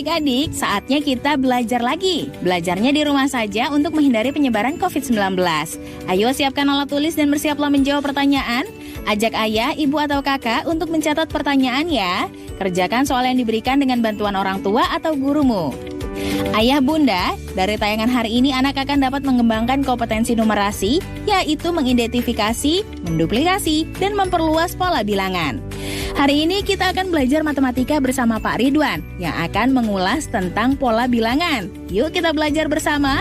adik-adik, saatnya kita belajar lagi. Belajarnya di rumah saja untuk menghindari penyebaran COVID-19. Ayo siapkan alat tulis dan bersiaplah menjawab pertanyaan. Ajak ayah, ibu atau kakak untuk mencatat pertanyaan ya. Kerjakan soal yang diberikan dengan bantuan orang tua atau gurumu. Ayah bunda, dari tayangan hari ini anak akan dapat mengembangkan kompetensi numerasi, yaitu mengidentifikasi, menduplikasi, dan memperluas pola bilangan. Hari ini kita akan belajar matematika bersama Pak Ridwan, yang akan mengulas tentang pola bilangan. Yuk kita belajar bersama.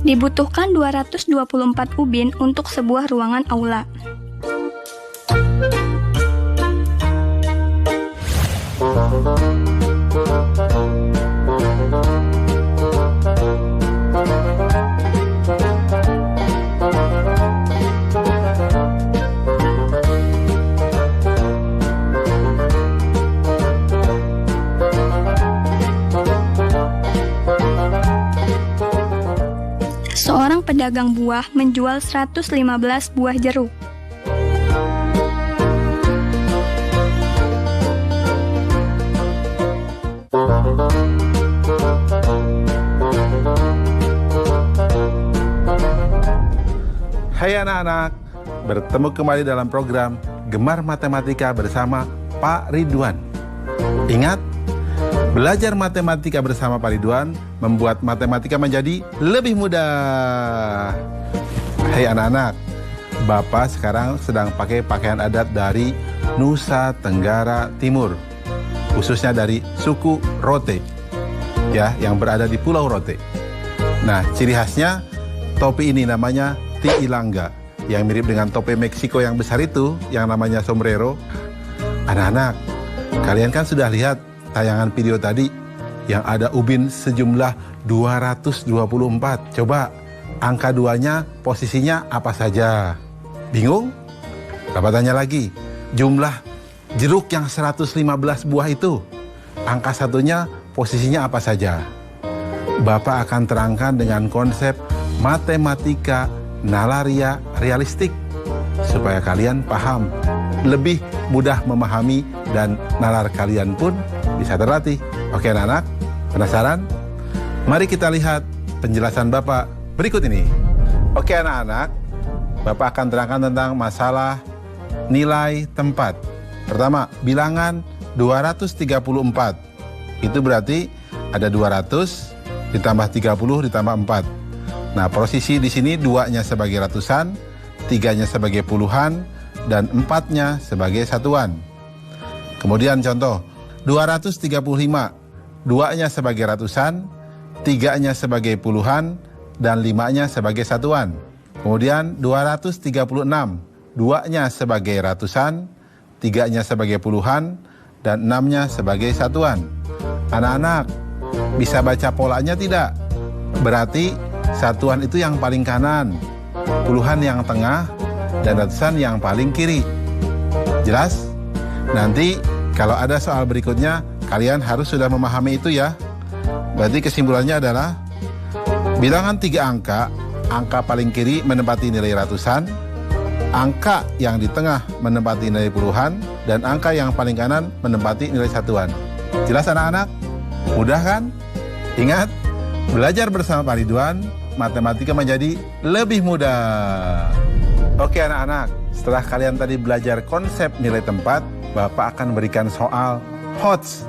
Dibutuhkan 224 ubin untuk sebuah ruangan aula. Seorang pedagang buah menjual 115 buah jeruk. Hai anak-anak, bertemu kembali dalam program Gemar Matematika bersama Pak Ridwan. Ingat, belajar matematika bersama Pak Ridwan membuat matematika menjadi lebih mudah. Hai anak-anak, Bapak sekarang sedang pakai pakaian adat dari Nusa Tenggara Timur, khususnya dari suku Rote, ya, yang berada di Pulau Rote. Nah, ciri khasnya topi ini namanya tiilanga, yang mirip dengan topi Meksiko yang besar itu, yang namanya sombrero. Anak-anak, kalian kan sudah lihat tayangan video tadi yang ada ubin sejumlah 224. Coba angka 2-nya posisinya apa saja? Bingung? Bapak tanya lagi, jumlah jeruk yang 115 buah itu, angka 1-nya posisinya apa saja? Bapak akan terangkan dengan konsep matematika nalaria realistik supaya kalian paham, lebih mudah memahami, dan nalar kalian pun bisa terlatih. Oke anak-anak, penasaran? Mari kita lihat penjelasan Bapak berikut ini. Oke anak-anak, Bapak akan terangkan tentang masalah nilai tempat. Pertama, bilangan 234. Itu berarti ada 200 ditambah 30 ditambah 4. Nah, posisi di sini 2-nya sebagai ratusan, 3-nya sebagai puluhan, dan 4-nya sebagai satuan. Kemudian contoh 235, 2-nya sebagai ratusan, 3-nya sebagai puluhan, dan 5-nya sebagai satuan. Kemudian 236, 2-nya sebagai ratusan, 3-nya sebagai puluhan, dan 6-nya sebagai satuan. Anak-anak, bisa baca polanya tidak? Berarti satuan itu yang paling kanan, puluhan yang tengah, dan ratusan yang paling kiri. Jelas? Nanti kalau ada soal berikutnya, kalian harus sudah memahami itu ya. Berarti kesimpulannya adalah bilangan 3 angka, angka paling kiri menempati nilai ratusan, angka yang di tengah menempati nilai puluhan, dan angka yang paling kanan menempati nilai satuan. Jelas anak-anak? Mudah kan? Ingat, belajar bersama Pak Ridwan, matematika menjadi lebih mudah. Oke anak-anak, setelah kalian tadi belajar konsep nilai tempat, Bapak akan berikan soal HOTS.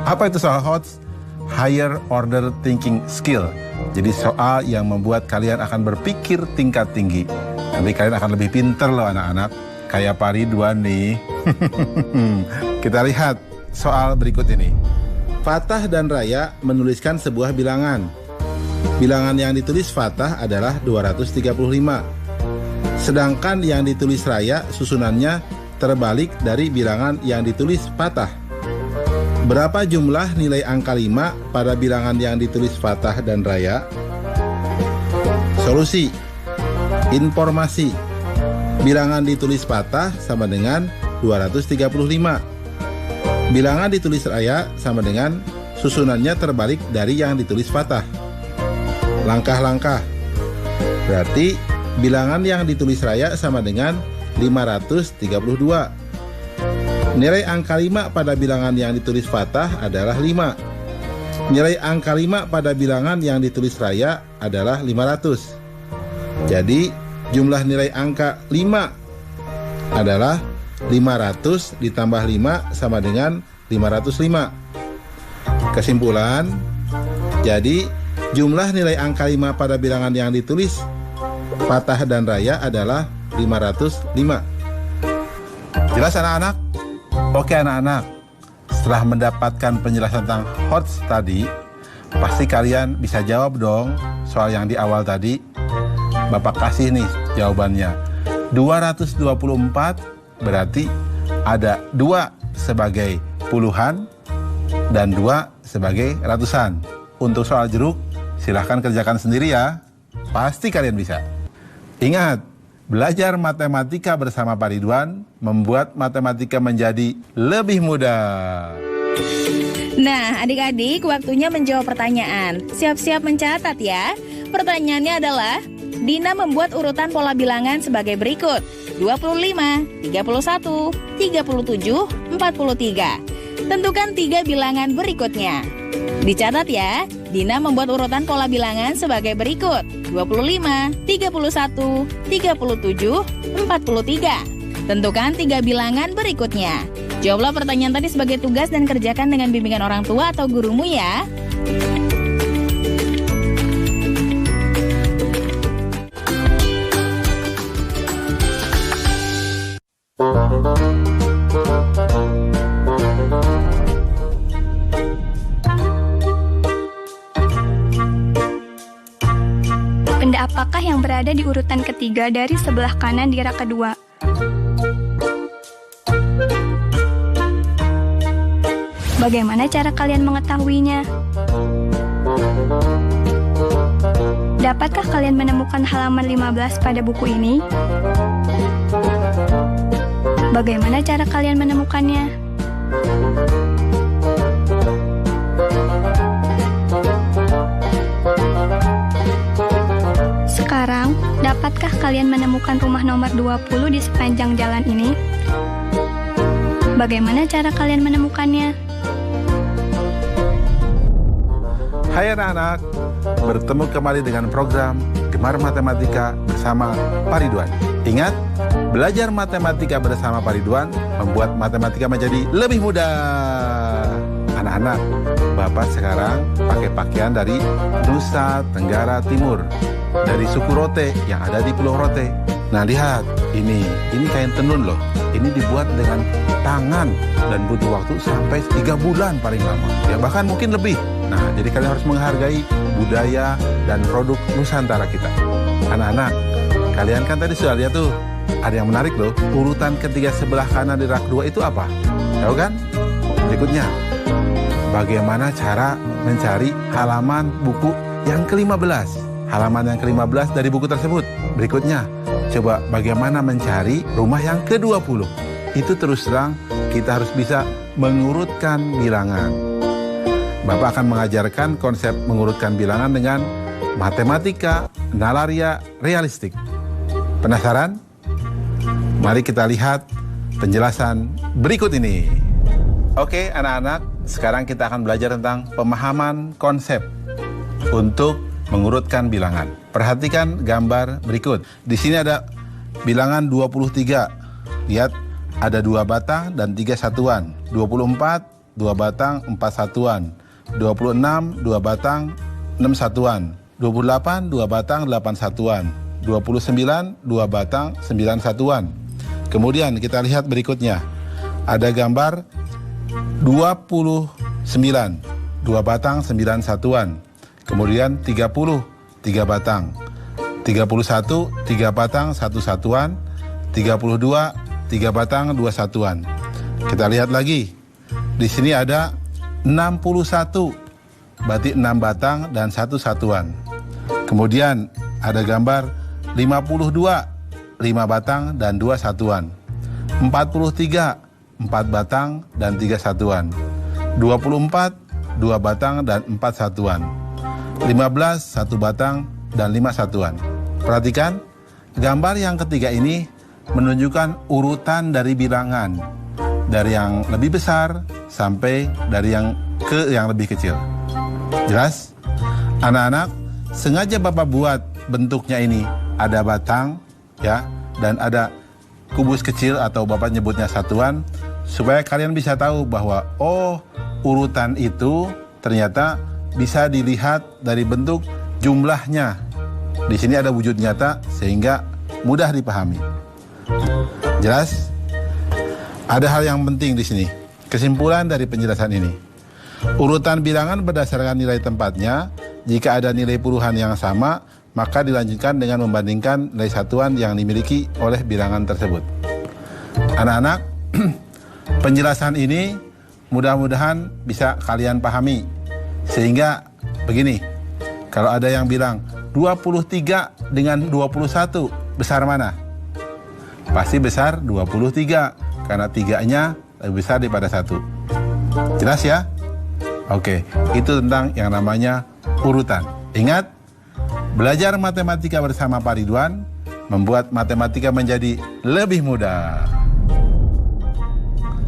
Apa itu soal HOTS? Higher Order Thinking Skill. Jadi soal yang membuat kalian akan berpikir tingkat tinggi. Nanti kalian akan lebih pinter loh anak-anak. Kayak Pak Ridwan nih. Kita lihat soal berikut ini. Fatah dan Raya menuliskan sebuah bilangan. Bilangan yang ditulis Fatah adalah 235. Sedangkan yang ditulis Raya susunannya terbalik dari bilangan yang ditulis Fatah. Berapa jumlah nilai angka 5 pada bilangan yang ditulis fathah dan raya? Solusi. Informasi. Bilangan ditulis fathah sama dengan 235. Bilangan ditulis raya sama dengan susunannya terbalik dari yang ditulis fathah. Langkah-langkah. Berarti bilangan yang ditulis raya sama dengan 532. Nilai angka 5 pada bilangan yang ditulis fathah adalah 5. Nilai angka 5 pada bilangan yang ditulis raya adalah 500. Jadi, jumlah nilai angka 5 adalah 500 ditambah 5 sama dengan 505. Kesimpulan, jadi jumlah nilai angka 5 pada bilangan yang ditulis fathah dan raya adalah 505. Jelas anak-anak? Oke anak-anak, setelah mendapatkan penjelasan tentang HOTS tadi, pasti kalian bisa jawab dong soal yang di awal tadi. Bapak kasih nih jawabannya. 224 berarti ada 2 sebagai puluhan dan 2 sebagai ratusan. Untuk soal jeruk, silahkan kerjakan sendiri ya. Pasti kalian bisa. Ingat, belajar matematika bersama Pak Ridwan membuat matematika menjadi lebih mudah. Nah, adik-adik, waktunya menjawab pertanyaan. Siap-siap mencatat ya. Pertanyaannya adalah, Dina membuat urutan pola bilangan sebagai berikut: 25, 31, 37, 43. Tentukan 3 bilangan berikutnya. Dicatat ya, Dina membuat urutan pola bilangan sebagai berikut: 25, 31, 37, 43. Tentukan 3 bilangan berikutnya. Jawablah pertanyaan tadi sebagai tugas dan kerjakan dengan bimbingan orang tua atau gurumu ya. Benda apakah yang berada di urutan ketiga dari sebelah kanan di rak kedua? Bagaimana cara kalian mengetahuinya? Dapatkah kalian menemukan halaman 15 pada buku ini? Bagaimana cara kalian menemukannya? Sekarang, dapatkah kalian menemukan rumah nomor 20 di sepanjang jalan ini? Bagaimana cara kalian menemukannya? Hai anak-anak, bertemu kembali dengan program Gemar Matematika bersama Pak Ridwan. Ingat, belajar matematika bersama Pak Ridwan membuat matematika menjadi lebih mudah. Anak-anak, Bapak sekarang pakai pakaian dari Nusa Tenggara Timur, dari suku Rote yang ada di Pulau Rote. Nah lihat, ini kain tenun loh. Ini dibuat dengan tangan dan butuh waktu sampai 3 bulan paling lama. Ya bahkan mungkin lebih. Nah, jadi kalian harus menghargai budaya dan produk Nusantara kita. Anak-anak, kalian kan tadi sudah lihat tuh, ada yang menarik loh. Urutan ketiga sebelah kanan di rak 2 itu apa? Tahu kan? Berikutnya, bagaimana cara mencari halaman buku yang ke-15? Halaman yang ke-15 dari buku tersebut. Berikutnya, coba bagaimana mencari rumah yang ke-20? Itu terus terang kita harus bisa mengurutkan bilangan. Bapak akan mengajarkan konsep mengurutkan bilangan dengan matematika nalaria realistik. Penasaran? Mari kita lihat penjelasan berikut ini. Oke anak-anak, sekarang kita akan belajar tentang pemahaman konsep untuk mengurutkan bilangan. Perhatikan gambar berikut. Di sini ada bilangan 23. Lihat, ada 2 batang dan 3 satuan. 24, 2 batang, 4 satuan. 26, 2 batang, 6 satuan. 28, 2 batang, 8 satuan. 29, 2 batang, 9 satuan. Kemudian kita lihat berikutnya. Ada gambar 29, 2 batang, 9 satuan. Kemudian 30, 3 batang. 31, 3 batang, 1 satuan. 32, 3 batang, 2 satuan. Kita lihat lagi. Di sini ada 61, berarti 6 batang dan 1 satuan. Kemudian ada gambar 52, 5 batang dan 2 satuan. 43, 4 batang dan 3 satuan. 24, 2 batang dan 4 satuan. 15, 1 batang dan 5 satuan. Perhatikan, gambar yang ketiga ini menunjukkan urutan dari bilangan, dari yang lebih besar sampai dari yang lebih kecil. Jelas? Anak-anak, sengaja Bapak buat bentuknya ini ada batang ya, dan ada kubus kecil atau Bapak nyebutnya satuan, supaya kalian bisa tahu bahwa urutan itu ternyata bisa dilihat dari bentuk jumlahnya. Di sini ada wujud nyata sehingga mudah dipahami. Jelas? Ada hal yang penting di sini. Kesimpulan dari penjelasan ini. Urutan bilangan berdasarkan nilai tempatnya. Jika ada nilai puluhan yang sama, maka dilanjutkan dengan membandingkan nilai satuan yang dimiliki oleh bilangan tersebut. Anak-anak, penjelasan ini mudah-mudahan bisa kalian pahami. Sehingga begini, kalau ada yang bilang 23 dengan 21 besar mana? Pasti besar 23, karena 3-nya lebih besar daripada 1. Jelas ya? Oke, itu tentang yang namanya urutan. Ingat, belajar matematika bersama Pak Ridwan membuat matematika menjadi lebih mudah.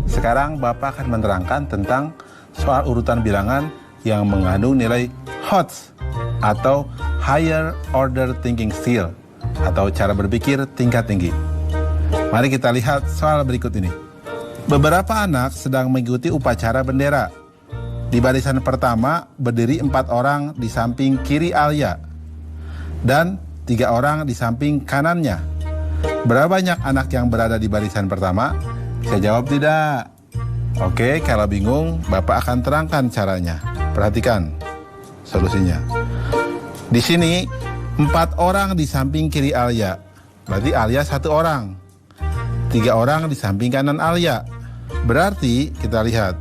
Sekarang Bapak akan menerangkan tentang soal urutan bilangan yang mengandung nilai HOTS atau Higher Order Thinking Skill atau cara berpikir tingkat tinggi. Mari kita lihat soal berikut ini. Beberapa anak sedang mengikuti upacara bendera. Di barisan pertama berdiri 4 orang di samping kiri Alia dan 3 orang di samping kanannya. Berapa banyak anak yang berada di barisan pertama? Bisa jawab tidak? Oke, kalau bingung Bapak akan terangkan caranya. Perhatikan solusinya. Di sini 4 orang di samping kiri Alia, berarti Alia 1 orang. 3 orang di samping kanan Alia. Berarti kita lihat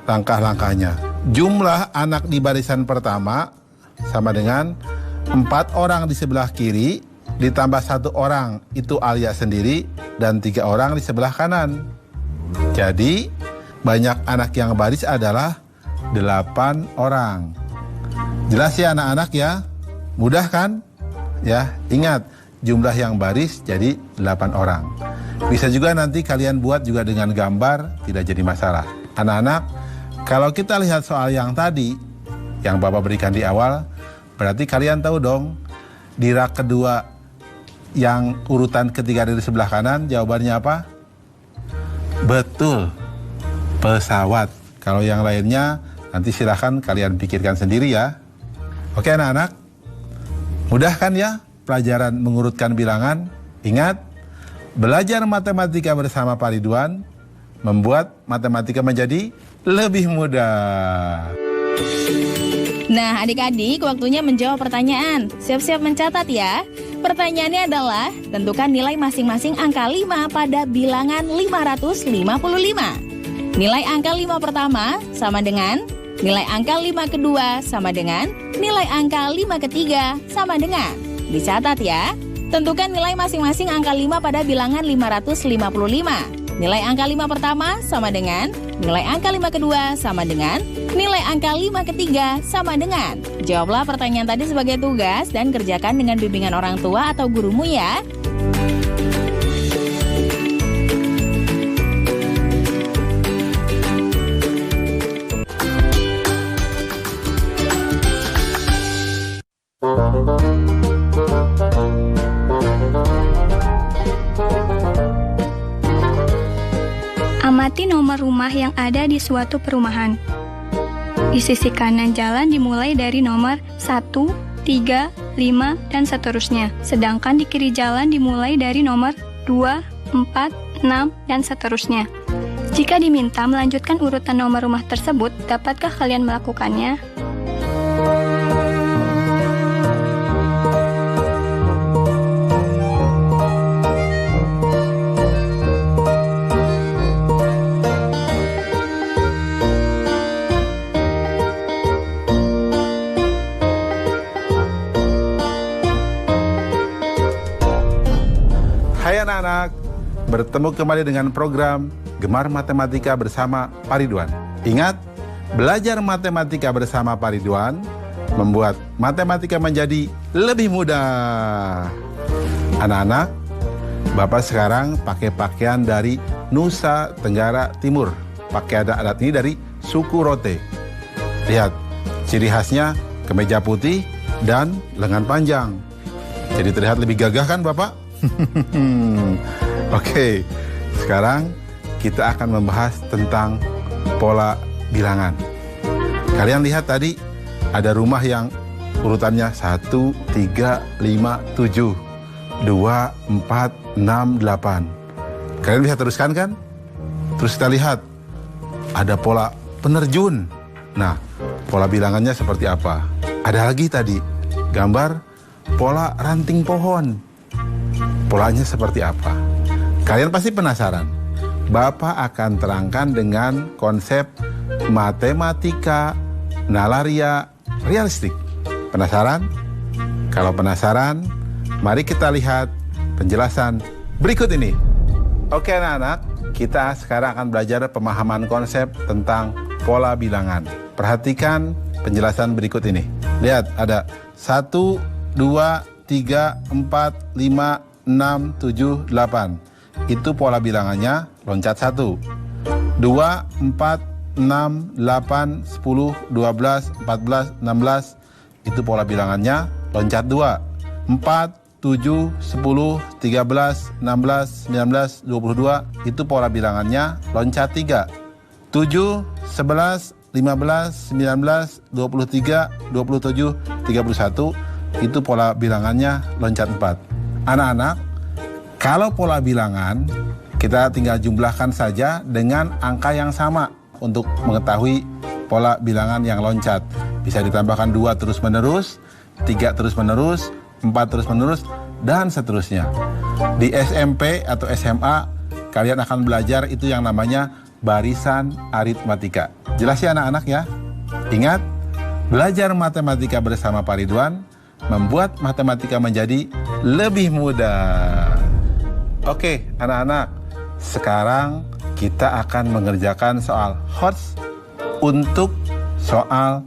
langkah-langkahnya. Jumlah anak di barisan pertama sama dengan 4 orang di sebelah kiri ditambah 1 orang, itu Alia sendiri, dan 3 orang di sebelah kanan. Jadi banyak anak yang baris adalah 8 orang. Jelas ya anak-anak ya? Mudah kan? Ya, ingat jumlah yang baris jadi 8 orang. Bisa juga nanti kalian buat juga dengan gambar, tidak jadi masalah. Anak-anak, kalau kita lihat soal yang tadi, yang Bapak berikan di awal, berarti kalian tahu dong, di rak kedua yang urutan ketiga dari sebelah kanan, jawabannya apa? Betul, pesawat. Kalau yang lainnya, nanti silahkan kalian pikirkan sendiri ya. Oke anak-anak, mudah kan ya pelajaran mengurutkan bilangan? Ingat, belajar matematika bersama Pak Ridwan membuat matematika menjadi lebih mudah. Nah, adik-adik, waktunya menjawab pertanyaan. Siap-siap mencatat ya. Pertanyaannya adalah, tentukan nilai masing-masing angka 5 pada bilangan 555. Nilai angka 5 pertama sama dengan nilai angka 5 kedua sama dengan nilai angka 5 ketiga sama dengan. Dicatat ya. Tentukan nilai masing-masing angka 5 pada bilangan 555. Nilai angka 5 pertama sama dengan nilai angka 5 kedua sama dengan nilai angka 5 ketiga sama dengan. Jawablah pertanyaan tadi sebagai tugas dan kerjakan dengan bimbingan orang tua atau gurumu ya. Amati nomor rumah yang ada di suatu perumahan. Di sisi kanan jalan dimulai dari nomor 1, 3, 5, dan seterusnya. Sedangkan di kiri jalan dimulai dari nomor 2, 4, 6, dan seterusnya. Jika diminta melanjutkan urutan nomor rumah tersebut, dapatkah kalian melakukannya? anak-anak, bertemu kembali dengan program Gemar Matematika bersama Pak Ridwan. Ingat, belajar matematika bersama Pak Ridwan membuat matematika menjadi lebih mudah. Anak-anak, Bapak sekarang pakai pakaian dari Nusa Tenggara Timur. Pakai adat ini dari suku Rote. Lihat, ciri khasnya kemeja putih dan lengan panjang. Jadi terlihat lebih gagah kan Bapak? Oke, sekarang kita akan membahas tentang pola bilangan. Kalian lihat tadi ada rumah yang urutannya 1, 3, 5, 7, 2, 4, 6, 8. Kalian bisa teruskan kan? Terus kita lihat ada pola penerjun. Nah, pola bilangannya seperti apa? Ada lagi tadi gambar pola ranting pohon. Polanya seperti apa? Kalian pasti penasaran. Bapak akan terangkan dengan konsep matematika nalaria realistik. Penasaran? Kalau penasaran, mari kita lihat penjelasan berikut ini. Oke anak-anak, kita sekarang akan belajar pemahaman konsep tentang pola bilangan. Perhatikan penjelasan berikut ini. Lihat, ada 1, 2, 3, 4, 5, 6, 7, 8. Itu pola bilangannya loncat 1. 2, 4, 6, 8, 10, 12, 14, 16. Itu pola bilangannya loncat 2. 4, 7, 10, 13, 16, 19, 22. Itu pola bilangannya loncat 3. 7, 11, 15, 19, 23, 27, 31. Itu pola bilangannya loncat 4. Anak-anak, kalau pola bilangan, kita tinggal jumlahkan saja dengan angka yang sama untuk mengetahui pola bilangan yang loncat. Bisa ditambahkan 2 terus-menerus, 3 terus-menerus, 4 terus-menerus, dan seterusnya. Di SMP atau SMA, kalian akan belajar itu yang namanya barisan aritmatika. Jelas ya anak-anak ya? Ingat, belajar matematika bersama Pak Ridwan membuat matematika menjadi lebih mudah. Oke, anak-anak, sekarang kita akan mengerjakan soal HOTS untuk soal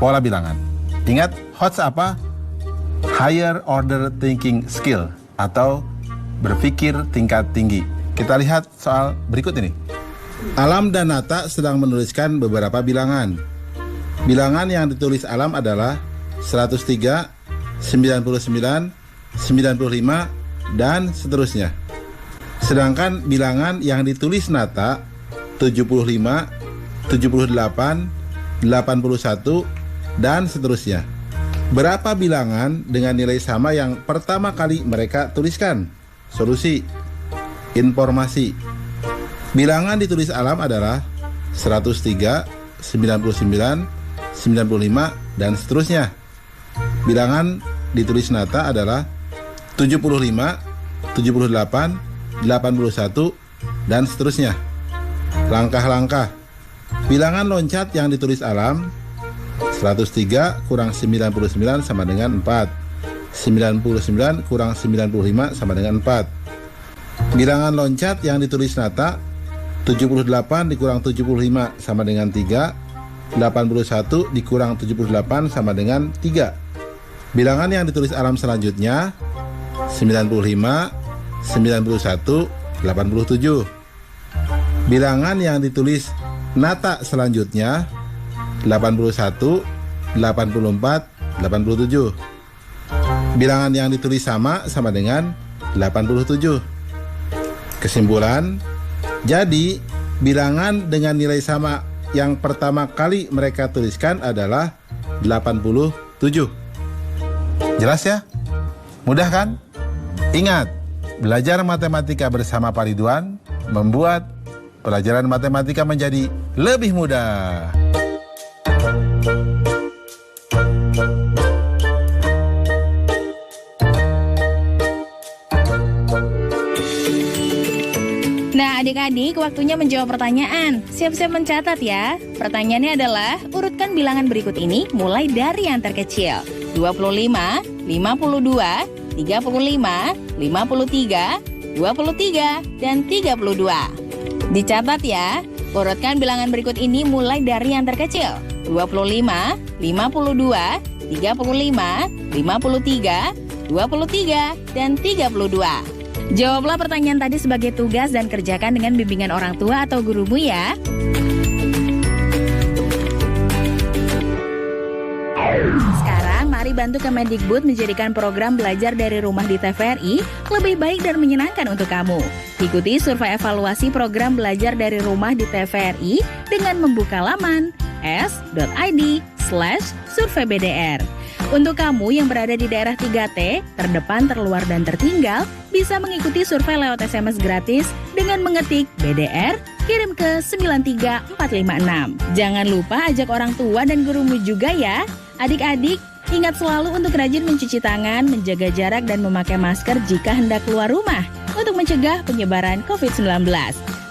pola bilangan. Ingat, HOTS apa? Higher Order Thinking Skill atau berpikir tingkat tinggi. Kita lihat soal berikut ini. Alam dan Nata sedang menuliskan beberapa bilangan. Bilangan yang ditulis Alam adalah 103, 99, 95, dan seterusnya. Sedangkan bilangan yang ditulis Nata 75, 78, 81, dan seterusnya. Berapa bilangan dengan nilai sama yang pertama kali mereka tuliskan? Solusi. Informasi. Bilangan ditulis Alam adalah 103, 99, 95, dan seterusnya. Bilangan ditulis Nata adalah 75, 78, 81, dan seterusnya. Langkah-langkah. Bilangan loncat yang ditulis Alam 103 kurang 99 sama dengan 4. 99 kurang 95 sama dengan 4. Bilangan loncat yang ditulis Nata 78 dikurang 75 sama dengan 3. 81 dikurang 78 sama dengan 3. Bilangan yang ditulis Alam selanjutnya 95, 91, 87. Bilangan yang ditulis Nata selanjutnya 81, 84, 87. Bilangan yang ditulis sama dengan 87. Kesimpulan, jadi bilangan dengan nilai sama yang pertama kali mereka tuliskan adalah 87. Jelas ya? Mudah kan? Ingat, belajar matematika bersama Pak Ridwan membuat pelajaran matematika menjadi lebih mudah. Nah, adik-adik, waktunya menjawab pertanyaan. Siap-siap mencatat ya. Pertanyaannya adalah, urutkan bilangan berikut ini mulai dari yang terkecil. 25, 52, 35, 53, 23, dan 32. Dicatat ya, urutkan bilangan berikut ini mulai dari yang terkecil. 25, 52, 35, 53, 23, dan 32. Jawablah pertanyaan tadi sebagai tugas dan kerjakan dengan bimbingan orang tua atau gurumu ya. Sekarang mari bantu Kemendikbud menjadikan program belajar dari rumah di TVRI lebih baik dan menyenangkan untuk kamu. Ikuti survei evaluasi program belajar dari rumah di TVRI dengan membuka laman s.id/surveibdr. Untuk kamu yang berada di daerah 3T, terdepan, terluar, dan tertinggal, bisa mengikuti survei lewat SMS gratis dengan mengetik BDR, kirim ke 93456. Jangan lupa ajak orang tua dan gurumu juga ya. Adik-adik, ingat selalu untuk rajin mencuci tangan, menjaga jarak, dan memakai masker jika hendak keluar rumah untuk mencegah penyebaran COVID-19.